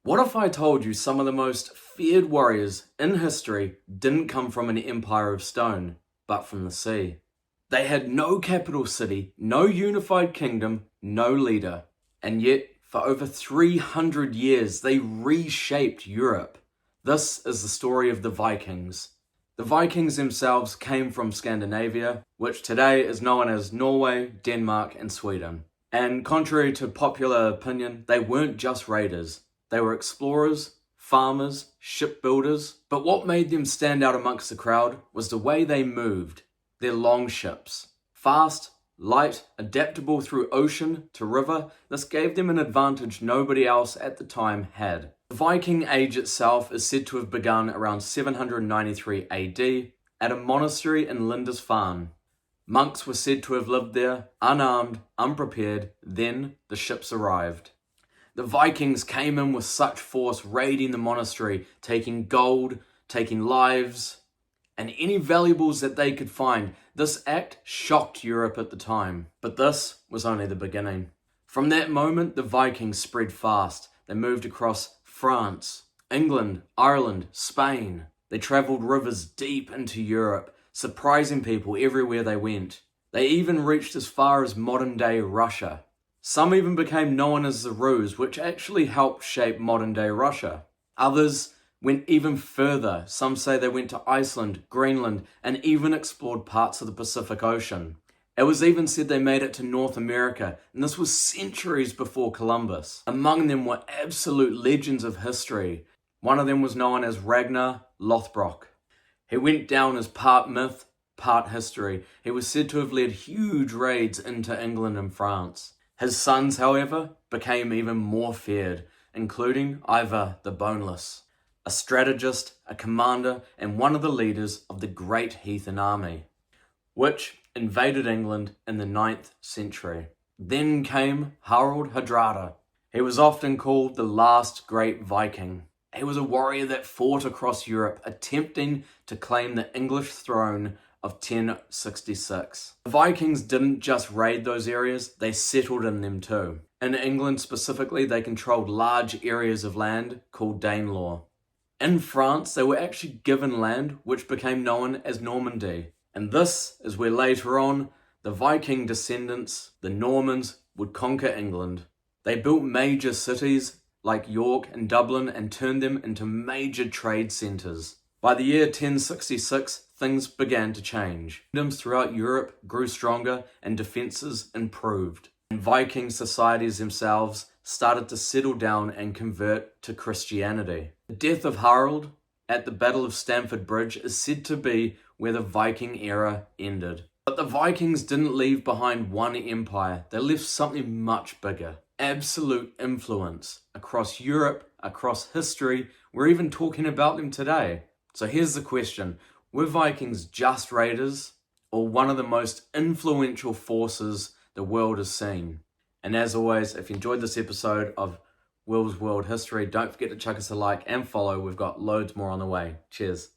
What if I told you some of the most feared warriors in history didn't come from an empire of stone, but from the sea? They had no capital city, no unified kingdom, no leader. And yet, for over 300 years, they reshaped Europe. This is the story of the Vikings. The Vikings themselves came from Scandinavia, which today is known as Norway, Denmark, and Sweden. And contrary to popular opinion, they weren't just raiders. They were explorers, farmers, shipbuilders. But what made them stand out amongst the crowd was the way they moved. Their long ships. Fast, light, adaptable through ocean to river, this gave them an advantage nobody else at the time had. The Viking Age itself is said to have begun around 793 AD at a monastery in Lindisfarne. Monks were said to have lived there, unarmed, unprepared. Then the ships arrived. The Vikings came in with such force, raiding the monastery, taking gold, taking lives, and any valuables that they could find. This act shocked Europe at the time, but this was only the beginning. From that moment, the Vikings spread fast. They moved across France, England, Ireland, Spain. They travelled rivers deep into Europe, surprising people everywhere they went. They even reached as far as modern-day Russia. Some even became known as the Rus, which actually helped shape modern-day Russia. Others went even further. Some say they went to Iceland, Greenland, and even explored parts of the Pacific Ocean. It was even said they made it to North America, and this was centuries before Columbus. Among them were absolute legends of history. One of them was known as Ragnar Lothbrok. He went down as part myth, part history. He was said to have led huge raids into England and France. His sons, however, became even more feared, including Ivar the Boneless, a strategist, a commander, and one of the leaders of the Great Heathen Army, which invaded England in the 9th century. Then came Harald Hardrada. He was often called the last great Viking. He was a warrior that fought across Europe, attempting to claim the English throne of 1066. The Vikings didn't just raid those areas, they settled in them too. In England specifically, they controlled large areas of land called Danelaw. In France, they were actually given land which became known as Normandy. And this is where later on, the Viking descendants, the Normans, would conquer England. They built major cities like York and Dublin and turned them into major trade centres. By the year 1066, things began to change. Kingdoms throughout Europe grew stronger and defences improved. And Viking societies themselves started to settle down and convert to Christianity. The death of Harald at the Battle of Stamford Bridge is said to be where the Viking era ended. But the Vikings didn't leave behind one empire. They left something much bigger. Absolute influence across Europe, across history. We're even talking about them today. So here's the question. Were Vikings just raiders or one of the most influential forces the world has seen? And as always, if you enjoyed this episode of Will's World History, don't forget to chuck us a like and follow. We've got loads more on the way. Cheers.